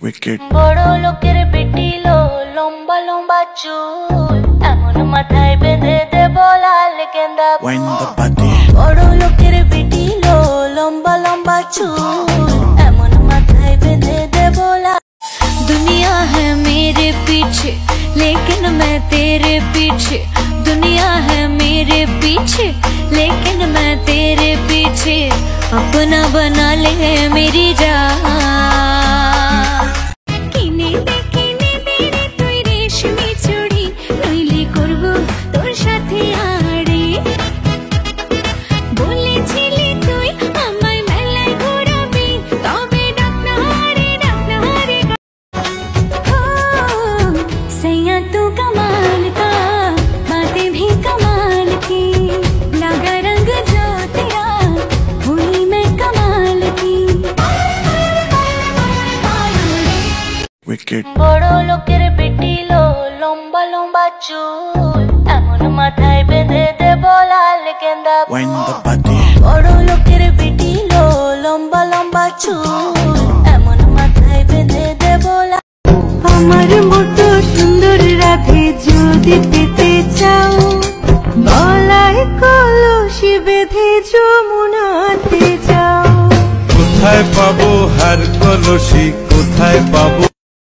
Wicked. বড় লোকের বেটি লো লম্বা লম্বা চুল এমন মাথায় বেঁধে দেব লাল গেঁদা Wind the body. বড় লোকের বেটি লো লম্বা লম্বা চুল এমন মাথায় বেঁধে দেব লাল दुनिया है मेरे पीछे लेकिन मैं तेरे पीछे दुनिया है मेरे पीछे लेकिन मैं तेरे पीछे अपना बना ले मेरी जान तू कमाल का बातें भी कमाल की लगा रंग जो तेरा हुई मैं कमाल की Wicked. বড় লোকের বেটি লো লম্বা লম্বা চুল এমন মাথায় বেঁধে দেব লাল গেঁদা Wind the body. বড় লোকের বেটি লো লম্বা লম্বা চুল এমন মাথায় বেঁধে দেব আমার মতো সুন্দর রাধে যদি পেতে চাও গলায় কলসি বেঁধে যমুনাতে যাও কোথায় পাবো হার কলসি কোথায় পাবো